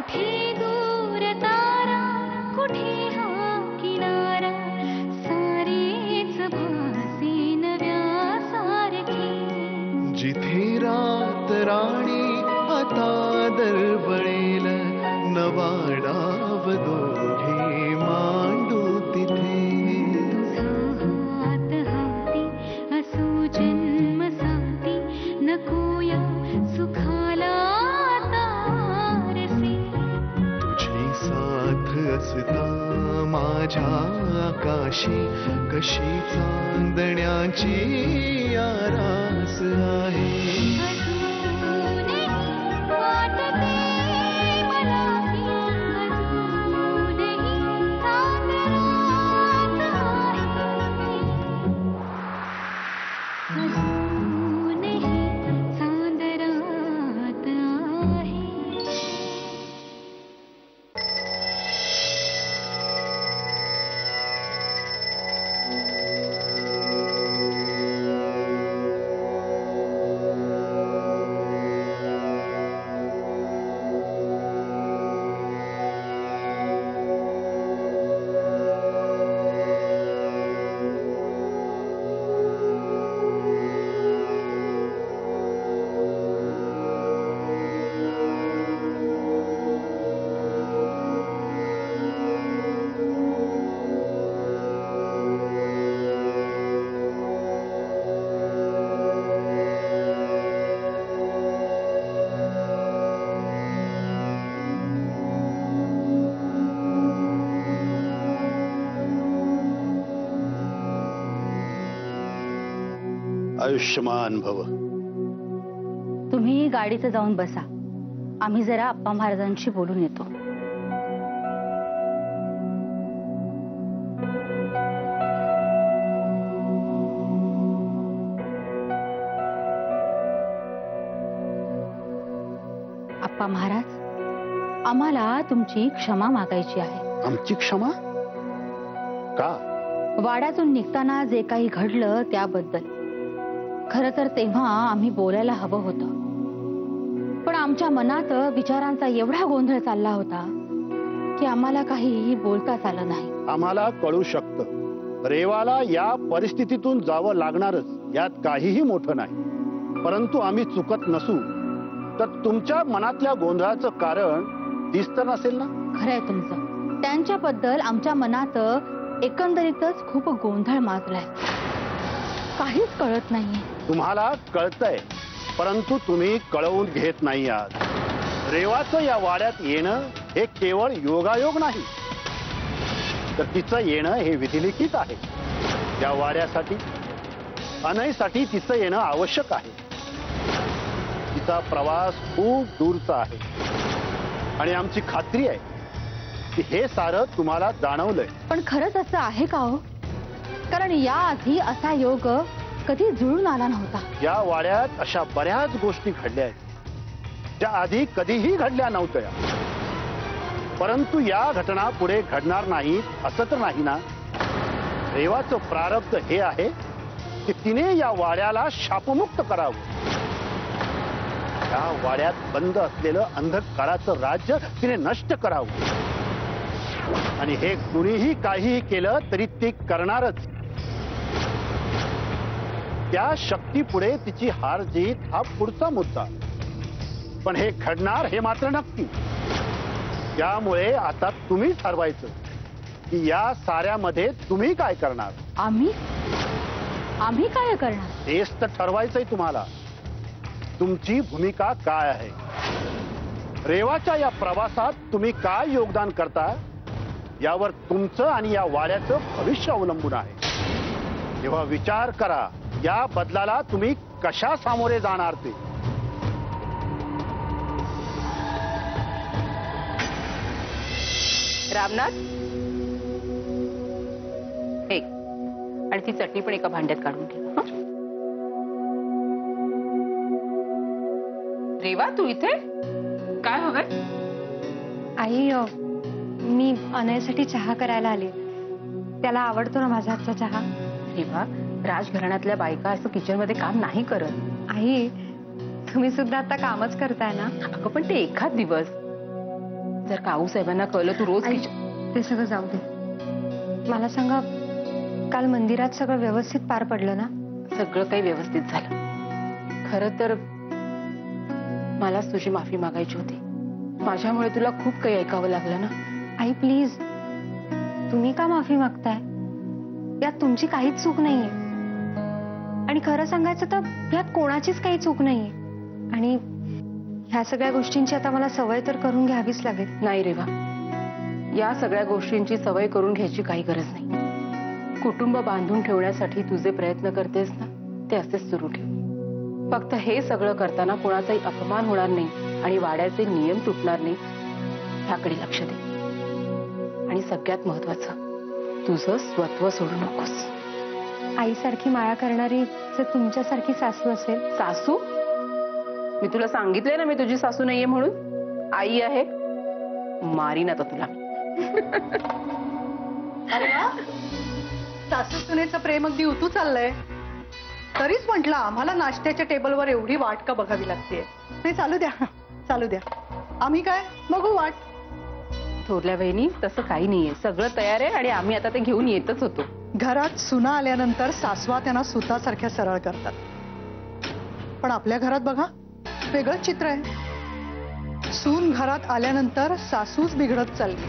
कुठे दूर तारा, कुठे हा किनारा, सारेच भासे नव्यासारखे. जिथे रात राणी आता दरवळेल, नवा डाव दोघे मांडू तिथे. तुझा हात हाती असू जन्म साथी, नकोया सुखाला तारसे. तुझी साथ असता माझ्या आकाशी, कशी चांदण्याची आरास आहे. अजूनही वाटते मला की, अजूनही चांदण्यात आहे. अजूनही चांदण्यात आहे. आयुष्यमान भव. तुम्ही गाडीचं जाऊन बसा, आम्ही जरा आप्पा महाराजांशी बोलून येतो. आप्पा महाराज, आम्हाला तुमची क्षमा मागायची आहे. आमची क्षमा का? वाड्यातून निघताना जे काही घडलं त्याबद्दल. खरं तर तेव्हा आम्ही बोलायला हवं होतं, पण आमच्या मनात विचारांचा एवढा गोंधळ चालला होता की आम्हाला काहीही बोलताच आलं नाही. आम्हाला कळू शकतं, रेवाला या परिस्थितीतून जावं लागणारच, यात काहीही मोठं नाही. परंतु आम्ही चुकत नसू तर तुमच्या मनातल्या गोंधळाचं कारण दिसत नसेल ना? खरंय तुमचं. त्यांच्याबद्दल आमच्या मनात एकंदरीतच खूप गोंधळ माजलाय. काहीच कळत नाहीये. तुम्हाला कळतंय, परंतु तुम्ही कळवून घेत नाही आहात. रेवाचं या वाड्यात येणं हे केवळ योगायोग नाही, तर तिचं येणं हे विधिलिखित आहे. या वाड्यासाठी, अनयसाठी तिचं येणं आवश्यक आहे. तिचा प्रवास खूप दूरचा आहे आणि आमची खात्री आहे की हे सारं तुम्हाला जाणवलंय. पण खरंच असं आहे का हो? कारण याआधी असा योग कधी जुळून आला नव्हता. या वाड्यात अशा बऱ्याच गोष्टी घडल्या आहेत ज्या आधी कधीही घडल्या नव्हत्या. परंतु या घटना पुढे घडणार नाहीत असं तर नाही ना? रेवाचं प्रारब्ध हे आहे की तिने या वाड्याला शापमुक्त करावं. या वाड्यात बंद असलेलं अंधकाराचं राज्य तिने नष्ट करावं. आणि हे कुणीही काहीही केलं तरी ती करणारच. त्या शक्तीपुढे तिची हार जीत हा पुढचा मुद्दा, पण हे घडणार हे मात्र नक्की. त्यामुळे आता तुम्ही ठरवायचं की या साऱ्यामध्ये तुम्ही काय करणार. आम्ही काय करणार तेच तर ठरवायचंय तुम्हाला. तुमची भूमिका काय आहे? रेवाच्या या प्रवासात तुम्ही काय योगदान करता यावर तुमचं आणि या वाड्याचं भविष्य अवलंबून आहे. तेव्हा विचार करा, या बदलाला तुम्ही कशा सामोरे जाणार ते. रामनाथ, एक आणि ती चटणी पण एका भांड्यात काढून ठेव. रेवा, तू इथे काय हवंय? आई, मी अनयसाठी चहा करायला आले. त्याला आवडतो ना माझ्या हातचा चहा. रेवा, राजघराण्यातल्या बायका असं किचन मध्ये काम नाही करत. आई, तुम्ही सुद्धा आता कामच करताय ना? अगं पण ते एखाद दिवस. जर का आऊसाहेबांना कळलं तू रोज आई, ते सगळं जाऊ दे. मला सांगा, काल मंदिरात सगळं व्यवस्थित पार पडलं ना? सगळं काही व्यवस्थित झालं. खरं तर मलाच तुझी माफी मागायची होती. माझ्यामुळे तुला खूप काही ऐकावं लागलं ना. आई प्लीज, तुम्ही का माफी मागताय? यात तुमची काहीच चूक नाहीये. आणि खरं सांगायचं तर यात कोणाचीच काही चूक नाहीये. आणि ह्या सगळ्या गोष्टींची आता मला सवय तर करून घ्यावीच लागेल. नाही रेवा, या सगळ्या गोष्टींची सवय करून घ्यायची काही गरज नाही. कुटुंब बांधून ठेवण्यासाठी तुझे प्रयत्न करतेस ना, ते असेच सुरू ठेव. फक्त हे सगळं करताना कोणाचाही अपमान होणार नाही आणि वाड्याचे नियम तुटणार नाही, ह्याकडे लक्ष दे. आणि सगळ्यात महत्वाचं, तुझं स्वत्व सोडू नकोस. आईसारखी माया करणारी जर तुमच्यासारखी सासू असेल. सासू? मी तुला सांगितलंय ना मी तुझी सासू नाहीये म्हणून. आई आहे. मारीन आता तुला. अरे वा, सासू सुनेचं प्रेम अगदी उतू चाललंय. तरीच म्हटलं आम्हाला नाश्त्याच्या टेबलवर एवढी वाट का बघावी लागते. नाही, चालू द्या चालू द्या, आम्ही काय बघू वाट. थोरल्या बहिणी, तसं काही नाहीये. सगळं तयार आहे आणि आम्ही आता ते घेऊन येतच होतो. घरात सुना आल्यानंतर सासवा त्यांना सुतासारख्या सरळ करतात. पण आपल्या घरात बघा, वेगळंच चित्र आहे. सून घरात आल्यानंतर सासूच बिघडत चालली.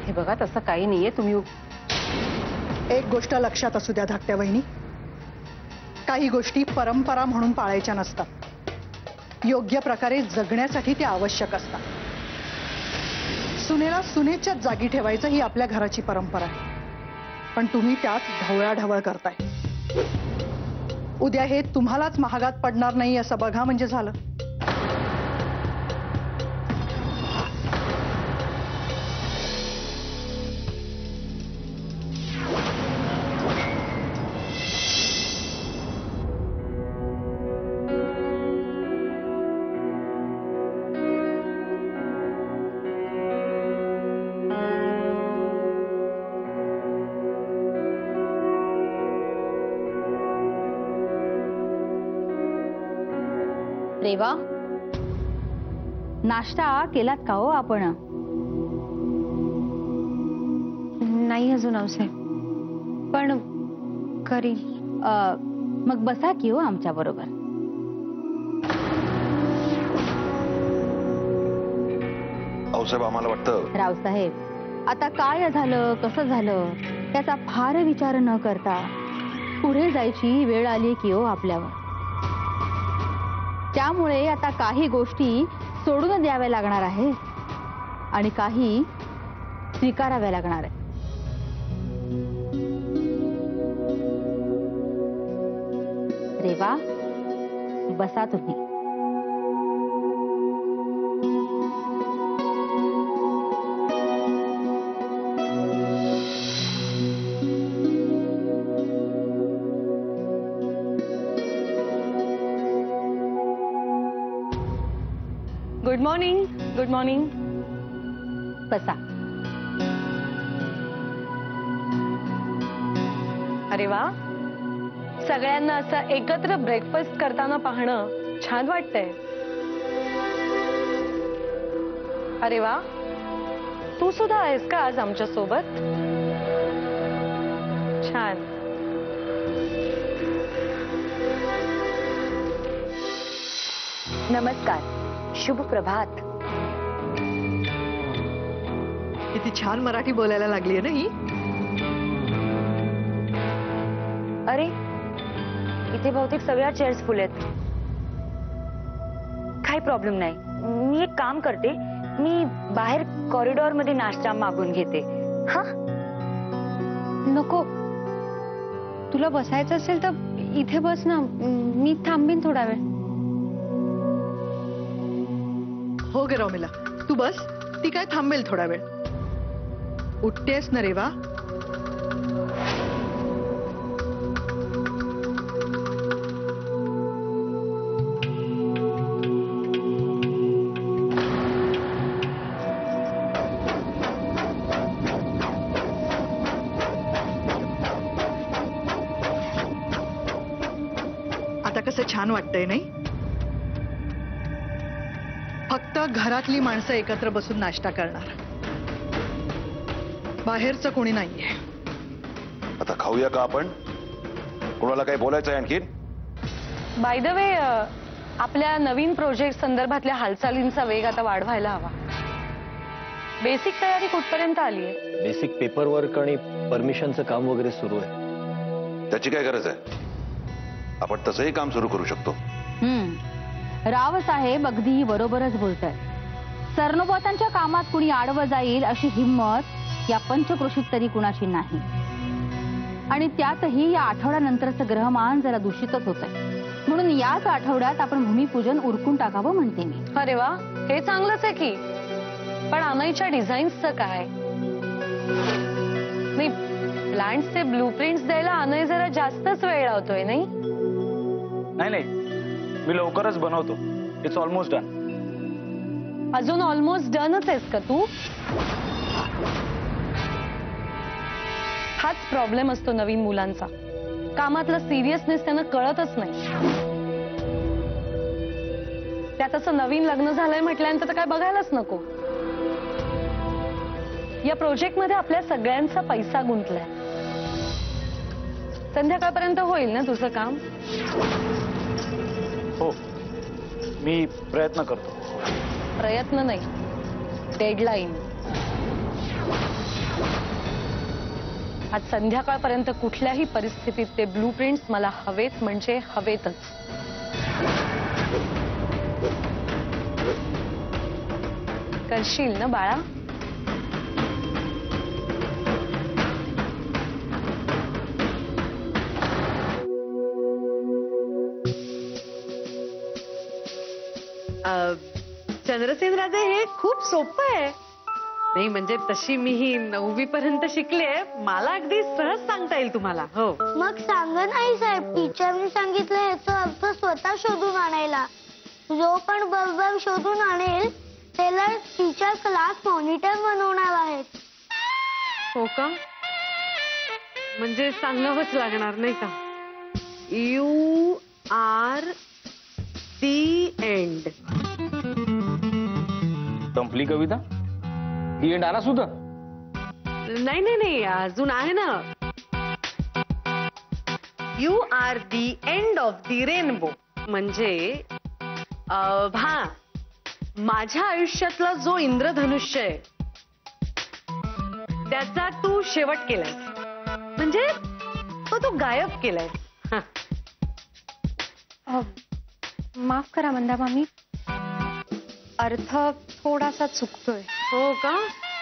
हे बघा, तसं काही नाहीये. तुम्ही एक गोष्ट लक्षात असू द्या धाकट्या वहिनी, काही गोष्टी परंपरा म्हणून पाळायच्या नसतात. योग्य प्रकारे जगण्यासाठी त्या आवश्यक असतात. सुनेला सुनेच्या जागी ठेवायचं ही आपल्या घराची परंपरा आहे. पण तुम्ही त्यात ढवळाढवळ करताय. उद्या हे तुम्हालाच महागात पडणार नाही असं बघा म्हणजे झालं. रेवा, नाश्ता केलात का हो आपण? नाही अजून आऊसाहेब, पण करीन. मग बसा की हो आमच्या बरोबर. आऊसाहेब, आम्हाला वाटतं. रावसाहेब, आता काय झालं कसं झालं त्याचा फार विचार न करता पुढे जायची वेळ आली की हो आपल्यावर. त्यामुळे आता काही गोष्टी सोडून द्याव्या लागणार आहे आणि काही स्वीकाराव्या लागणार आहे. रेवा, बसा तुम्ही. Good morning. Good morning. बसा. अरे वा, सगळ्यांना असं एकत्र ब्रेकफास्ट करताना पाहणं छान वाटतंय. अरे वा, तू सुद्धा आहेस का आज आमच्या सोबत? छान. नमस्कार, शुभ प्रभात. किती छान मराठी बोलायला लागली आहे ना ही. अरे, इथे बहुतेक सगळ्या चेअर्स फुल आहेत. काही प्रॉब्लेम नाही. मी एक काम करते, मी बाहेर कॉरिडॉर मध्ये नाश्ता मागून घेते. हा, नको, तुला बसायचं असेल तर इथे बस ना. मी थांबीन थोडा वेळ. हो गे रॉमिला, तू बस. ती काय थांबेल थोडा वेळ. उठतेस ना रेवा? आता कसं छान वाटतंय नाही? फक्त घरातली माणसं एकत्र बसून नाश्ता करणार. बाहेरचं कोणी नाहीये. आता खाऊया का आपण? कोणाला काही बोलायचं आहे आणखीन? बाय द वे, आपल्या नवीन प्रोजेक्ट संदर्भातल्या हालचालींचा वेग आता वाढवायला हवा. बेसिक तयारी कुठपर्यंत आली आहे? बेसिक पेपर वर्क आणि परमिशनचं काम वगैरे सुरू आहे. त्याची काय गरज आहे? आपण तसंही काम सुरू करू शकतो. राव साहेब अगदी बरोबरच बोलतायत. सरनोबतांच्या कामात कुणी आडवं जाईल अशी हिंमत या पंचक्रोशीत तरी कुणाची नाही. आणि त्यातही या आठवड्यानंतरचं ग्रहमान जरा दूषितच होतंय. म्हणून याच आठवड्यात आपण भूमिपूजन उरकून टाकावं म्हणते मी. अरे वा, हे चांगलंच आहे की. पण अनईच्या डिझाईन्सचं काय? नाही, प्लांट्सचे ब्लूप्रिंट्स द्यायला अनय जरा जास्तच वेळ लावतोय नाही? नाही, मी लवकरच बनवतो. It's almost done. अजून ऑलमोस्ट डनच आहेस का तू? हाच प्रॉब्लेम असतो नवीन मुलांचा. कामातला सिरियसनेस त्यांना कळतच नाही. त्यात असं नवीन लग्न झालंय म्हटल्यानंतर तर काय बघायलाच नको. या प्रोजेक्ट मध्ये आपल्या सगळ्यांचा पैसा गुंतलाय. संध्याकाळपर्यंत होईल ना तुझं काम? हो, मी प्रयत्न करतो. प्रयत्न नाही, डेडलाईन. आज संध्याकाळपर्यंत कुठल्याही परिस्थितीत ते ब्लूप्रिंट्स मला हवेत म्हणजे हवेतच. करशील ना बाळा? चंद्रसेन राजे, हे खूप सोपं आहे. नाही म्हणजे तशी मी ही 9वी पर्यंत शिकले. मला अगदी सहज सांगता येईल तुम्हाला. हो. मग सांगा नाही साहेब, टीचरने सांगितलं याचा अर्थ स्वतः शोधून आणायला. जो पण बरोबर शोधून आणेल त्याला टीचर क्लास मॉनिटर बनवणार आहेत. हो का? म्हणजे सांगावंच लागणार नाही का? UR दी एंड. संपली कविता? दी एंड आला सुद्धा? नाही, अजून आहे ना. UR the end of the rainbow. म्हणजे हा, माझ्या आयुष्यातला जो इंद्रधनुष्य आहे त्याचा तू शेवट केलाय. म्हणजे तो गायब केलाय. माफ करा मंदा मामी, अर्थ थोडासा चुकतोय. हो का?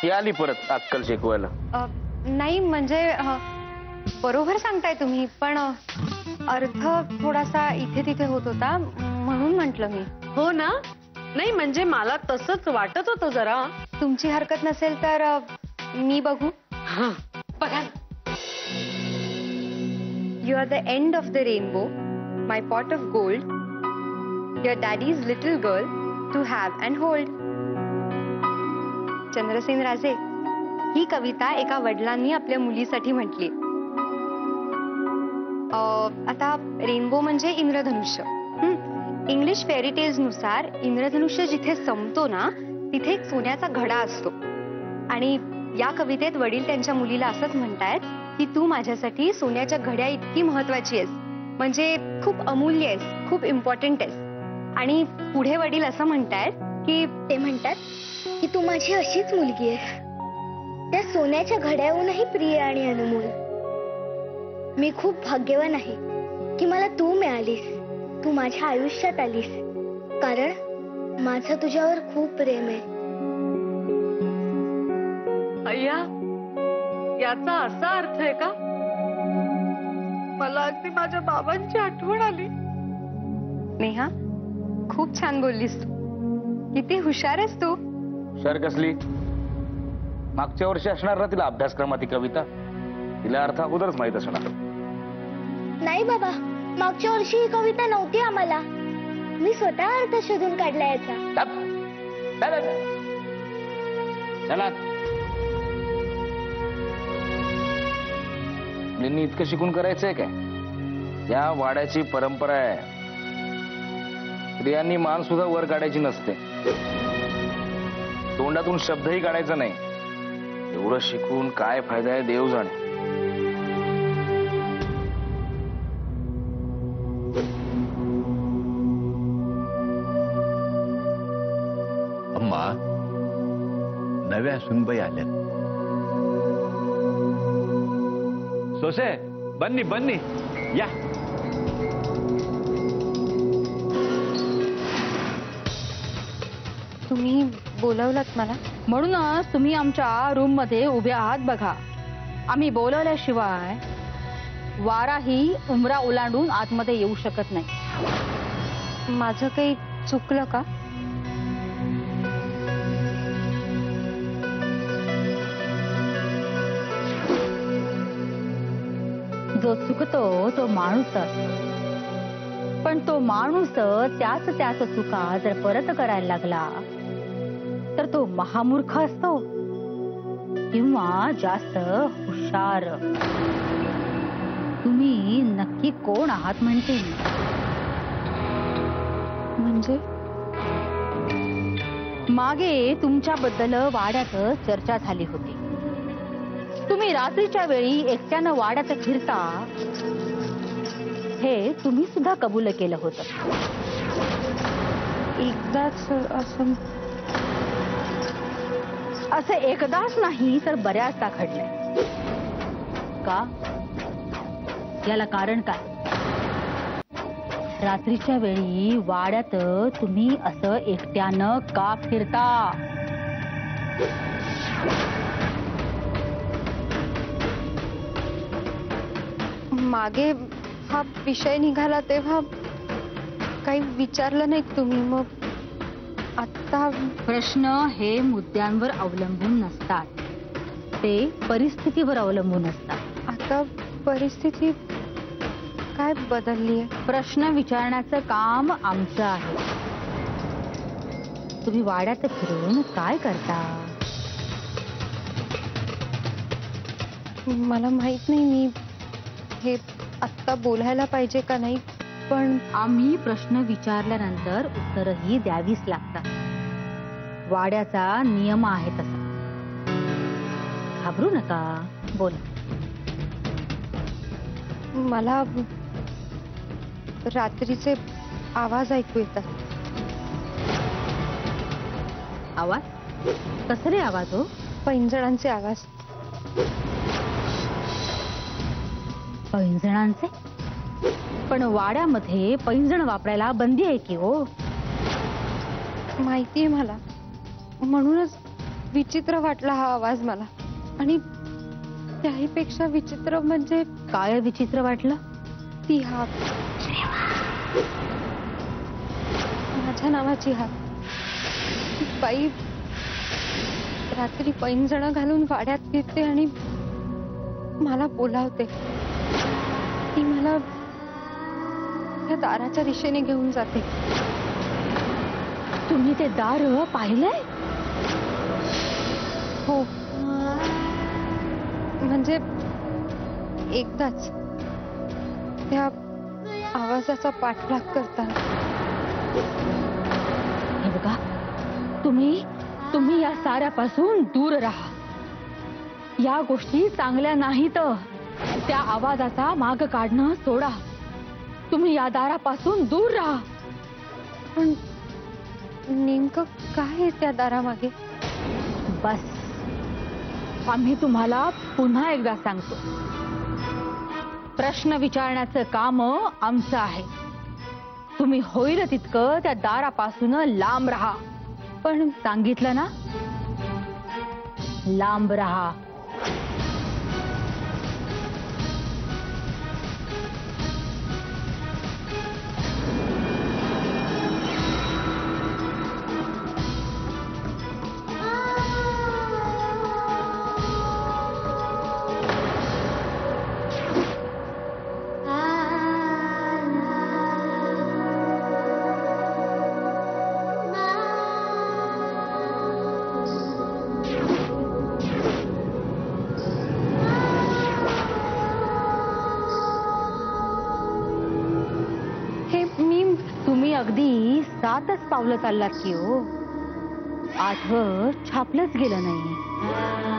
ही आली परत अक्कल शिकवायला. नाही म्हणजे बरोबर सांगताय तुम्ही, पण अर्थ थोडासा इथे तिथे होत होता म्हणून म्हंटल मी. हो ना? नाही म्हणजे मला तसंच वाटत होतं जरा. तुमची हरकत नसेल तर मी बघू. बघा. You are the end of the rainbow, my pot of gold, your daddy's little girl to have and hold. Chandrasen राजे, ही कविता एका वडिलांनी आपल्या मुलीसाठी म्हटली. आता रेनबो म्हणजे इंद्रधनुष्य. इंग्लिश फेरीटेल्स नुसार इंद्रधनुष्य जिथे संपतो ना तिथे एक सोन्याचा घडा असतो. आणि या कवितेत वडील त्यांच्या मुलीला असंच म्हणतायत की तू माझ्यासाठी सोन्याच्या घड्या इतकी महत्वाची आहेस, म्हणजे खूप अमूल्य आहेस, खूप इम्पॉर्टंट आहेस. आणि पुढे वडील असं म्हणतायत की ते म्हणतात की तू माझी अशीच मुलगी आहेस, त्या सोन्याच्या घड्याहूनही प्रिय आणि अनमोल. मी खूप भाग्यवान आहे की मला तू मिळालीस, तू माझ्या आयुष्यात आलीस, कारण माझं तुझ्यावर खूप प्रेम आहे. अय्या, याचा असा अर्थ आहे का? मला अगदी माझ्या बाबांची आठवण आली. नेहा, खूप छान बोललीस तू. किती हुशार आहेस तू. हुशार कसली? मागच्या वर्षी असणार ना तिला अभ्यासक्रमात ही कविता. तिला अर्थ अगोदरच माहित असणार. नाही बाबा, मागच्या वर्षी ही कविता नव्हती आम्हाला. मी स्वतः अर्थ शोधून काढला याचा. चला, मुलींनी इतकं शिकून करायचंय काय? या वाड्याची परंपरा आहे. स्त्रियांनी मान सुद्धा वर काढायची नसते, तोंडातून शब्दही काढायचा नाही. एवढं शिकून काय फायदा आहे देव जाणे. अम्मा, नव्या सुनबाई आल्यात. सोसे, बन्नी बन्नी या. तुम्ही बोलवलात मला? म्हणूनच तुम्ही आमच्या रूम मध्ये उभे आहात बघा. आम्ही बोलवल्याशिवाय वाराही उमरा ओलांडून आतमध्ये येऊ शकत नाही. माझं काही चुकलं का? जो चुकतो तो माणूस असतो, पण तो माणूस त्याच चुका जर परत करायला लागला तर तो महामूर्ख असतो किंवा जास्त हुशार. तुम्ही नक्की कोण आहात म्हणते? म्हणजे मागे तुमच्याबद्दल वाड्यात चर्चा झाली होती. तुम्ही रात्रीच्या वेळी एकट्यानं वाड्यात फिरता हे तुम्ही सुद्धा कबूल केलं होतं. एकदाच असं एकदाच नाही तर बऱ्याचदा घडलंय. का? याला कारण काय? रात्रीच्या वेळी वाड्यात तुम्ही असं एकट्यानं का फिरता? मागे हा विषय निघाला तेव्हा काही विचारलं नाही तुम्ही. मग आता प्रश्न हे मुद्द्यांवर अवलंबून नसतात, ते परिस्थितीवर अवलंबून असतात. आता परिस्थिती काय बदलली आहे? प्रश्न विचारण्याचं काम आमचं आहे. तुम्ही वाड्यात फिरून काय करता? मला माहित नाही मी हे आत्ता बोलायला पाहिजे का नाही, पण आम्ही प्रश्न विचारल्यानंतर उत्तरही द्यावीच लागतात. वाड्याचा नियम आहे तसा. घाबरू नका, बोला. मला रात्रीचे आवाज ऐकू येतात. आवाज? कसले आवाज हो? पैंजणांचे आवाज. पैंजणांचे? पण वाड्यामध्ये पैंजण वापरायला बंदी आहे की हो? माहितीये मला, म्हणूनच विचित्र वाटला हा आवाज मला. आणि त्याहीपेक्षा विचित्र म्हणजे काय विचित्र वाटलं? ती हाक, माझ्या नावाची हाक. ती बाई रात्री पैंजण घालून वाड्यात फिरते आणि मला बोलावते. ती मला त्या दाराच्या दिशेने घेऊन जाते. तुम्ही ते दार पाहिलंय? हो, म्हणजे एकदाच त्या आवाजाचा पाठलाग करताना. हे बघा, तुम्ही या साऱ्यापासून दूर राहा. या गोष्टी चांगल्या नाहीत. त्या आवाजाचा माग काढणं सोडा. तुम्ही या दारापासून दूर राहा. पण नेमकं काय आहे त्या दारामागे? बस, आम्ही तुम्हाला पुन्हा एकदा सांगतो, प्रश्न विचारण्याचं काम आमचं आहे. तुम्ही होईल तितकं त्या दारापासून लांब राहा. पण सांगितलं ना, लांब राहा. अगदी 7च पावलं चाललात की हो. आठवं छापलंच गेलं नाही.